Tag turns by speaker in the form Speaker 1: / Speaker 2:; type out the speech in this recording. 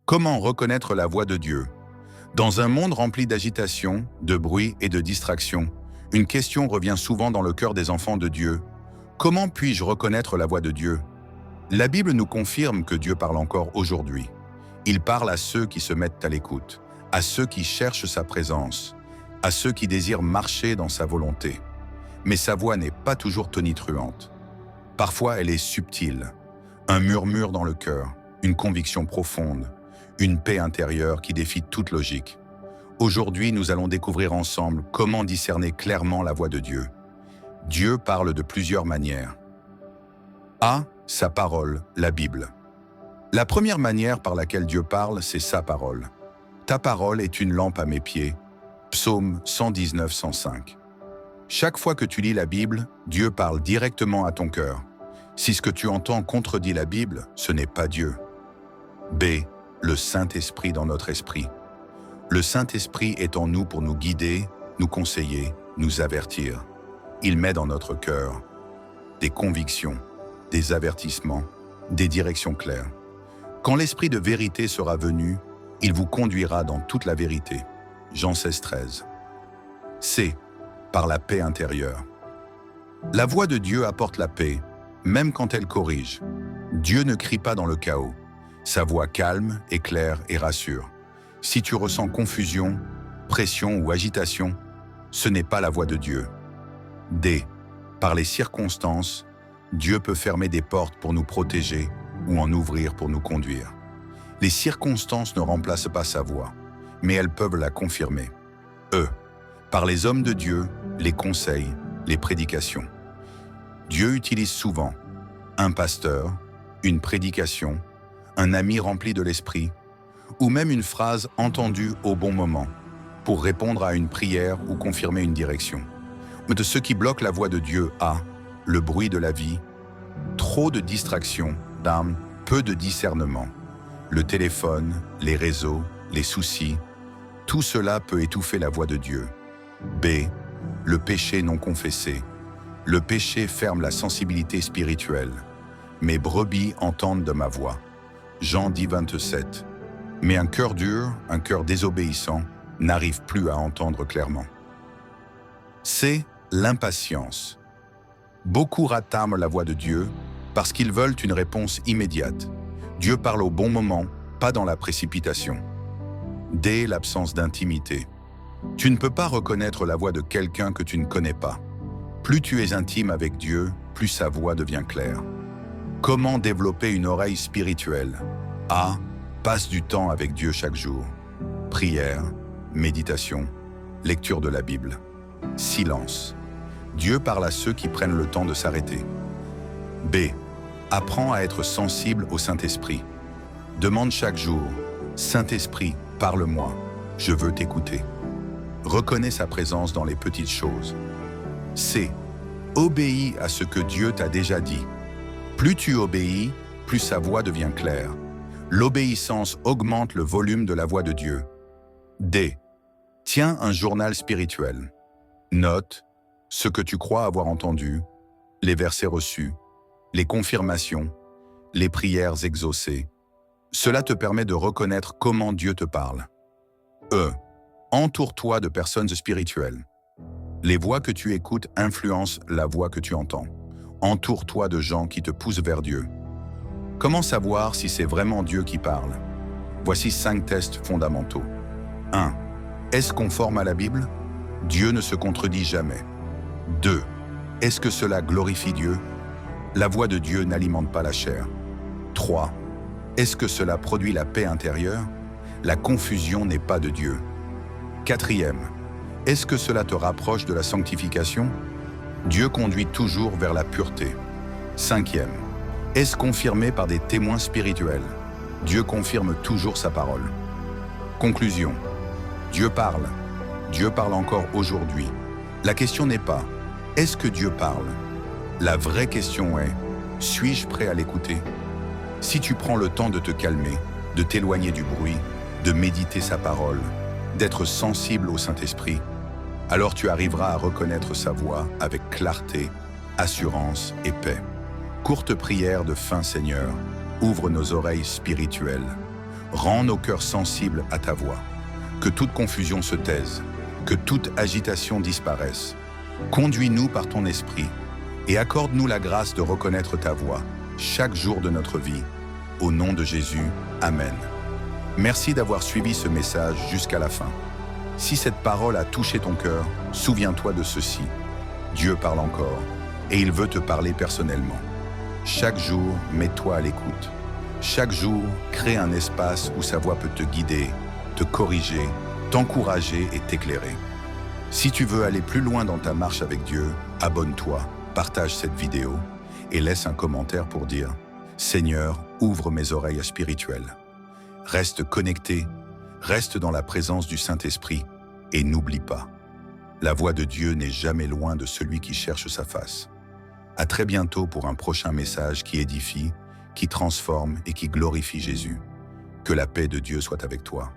Speaker 1: Comment reconnaître la voix de Dieu? Dans un monde rempli d'agitation, de bruit et de distraction, une question revient souvent dans le cœur des enfants de Dieu. Comment puis-je reconnaître la voix de Dieu? La Bible nous confirme que Dieu parle encore aujourd'hui. Il parle à ceux qui se mettent à l'écoute, à ceux qui cherchent sa présence, à ceux qui désirent marcher dans sa volonté. Mais sa voix n'est pas toujours tonitruante. Parfois, elle est subtile. Un murmure dans le cœur, une conviction profonde, une paix intérieure qui défie toute logique. Aujourd'hui, nous allons découvrir ensemble comment discerner clairement la voix de Dieu. Dieu parle de plusieurs manières. A. Sa parole, la Bible. La première manière par laquelle Dieu parle, c'est sa parole. Ta parole est une lampe à mes pieds. Psaume 119, 105. Chaque fois que tu lis la Bible, Dieu parle directement à ton cœur. Si ce que tu entends contredit la Bible, ce n'est pas Dieu. B. Le Saint-Esprit dans notre esprit. Le Saint-Esprit est en nous pour nous guider, nous conseiller, nous avertir. Il met dans notre cœur des convictions, des avertissements, des directions claires. Quand l'Esprit de vérité sera venu, il vous conduira dans toute la vérité. Jean 16, 13. C. Par la paix intérieure. La voix de Dieu apporte la paix, même quand elle corrige. Dieu ne crie pas dans le chaos. Sa voix calme, éclaire et rassure. Si tu ressens confusion, pression ou agitation, ce n'est pas la voix de Dieu. D. Par les circonstances, Dieu peut fermer des portes pour nous protéger ou en ouvrir pour nous conduire. Les circonstances ne remplacent pas sa voix, mais elles peuvent la confirmer. E. Par les hommes de Dieu, les conseils, les prédications. Dieu utilise souvent un pasteur, une prédication, un ami rempli de l'esprit, ou même une phrase entendue au bon moment, pour répondre à une prière ou confirmer une direction. Mais de ce qui bloque la voix de Dieu a le bruit de la vie, trop de distractions, d'âme, peu de discernement. Le téléphone, les réseaux, les soucis, tout cela peut étouffer la voix de Dieu. B. Le péché non confessé. Le péché ferme la sensibilité spirituelle. Mes brebis entendent de ma voix. Jean 10, 27. Mais un cœur dur, un cœur désobéissant, n'arrive plus à entendre clairement. C. L'impatience. Beaucoup ratament la voix de Dieu parce qu'ils veulent une réponse immédiate. Dieu parle au bon moment, pas dans la précipitation. D. L'absence d'intimité. Tu ne peux pas reconnaître la voix de quelqu'un que tu ne connais pas. Plus tu es intime avec Dieu, plus sa voix devient claire. Comment développer une oreille spirituelle? A. Passe du temps avec Dieu chaque jour. Prière, méditation, lecture de la Bible. Silence. Dieu parle à ceux qui prennent le temps de s'arrêter. B. Apprends à être sensible au Saint-Esprit. Demande chaque jour, Saint-Esprit, parle-moi, je veux t'écouter. Reconnais sa présence dans les petites choses. C. Obéis à ce que Dieu t'a déjà dit. Plus tu obéis, plus sa voix devient claire. L'obéissance augmente le volume de la voix de Dieu. D. Tiens un journal spirituel. Note ce que tu crois avoir entendu, les versets reçus, les confirmations, les prières exaucées. Cela te permet de reconnaître comment Dieu te parle. E. Entoure-toi de personnes spirituelles. Les voix que tu écoutes influencent la voix que tu entends. Entoure-toi de gens qui te poussent vers Dieu. Comment savoir si c'est vraiment Dieu qui parle? Voici 5 tests fondamentaux. 1. Est-ce conforme à la Bible? Dieu ne se contredit jamais. 2. Est-ce que cela glorifie Dieu? La voix de Dieu n'alimente pas la chair. 3. Est-ce que cela produit la paix intérieure? La confusion n'est pas de Dieu. 4. Est-ce que cela te rapproche de la sanctification? Dieu conduit toujours vers la pureté. 5. Est-ce confirmé par des témoins spirituels? Dieu confirme toujours sa parole. Conclusion. Dieu parle. Dieu parle encore aujourd'hui. La question n'est pas « Est-ce que Dieu parle ?» La vraie question est « Suis-je prêt à l'écouter ?» Si tu prends le temps de te calmer, de t'éloigner du bruit, de méditer sa parole, d'être sensible au Saint-Esprit, alors tu arriveras à reconnaître sa voix avec clarté, assurance et paix. Courte prière de fin, Seigneur, ouvre nos oreilles spirituelles. Rends nos cœurs sensibles à ta voix. Que toute confusion se taise, que toute agitation disparaisse. Conduis-nous par ton esprit et accorde-nous la grâce de reconnaître ta voix chaque jour de notre vie. Au nom de Jésus, Amen. Merci d'avoir suivi ce message jusqu'à la fin. Si cette parole a touché ton cœur, souviens-toi de ceci. Dieu parle encore et il veut te parler personnellement. Chaque jour, mets-toi à l'écoute. Chaque jour, crée un espace où sa voix peut te guider, te corriger, t'encourager et t'éclairer. Si tu veux aller plus loin dans ta marche avec Dieu, abonne-toi, partage cette vidéo et laisse un commentaire pour dire « Seigneur, ouvre mes oreilles spirituelles ». Reste connecté, reste dans la présence du Saint-Esprit et n'oublie pas, la voix de Dieu n'est jamais loin de celui qui cherche sa face. À très bientôt pour un prochain message qui édifie, qui transforme et qui glorifie Jésus. Que la paix de Dieu soit avec toi.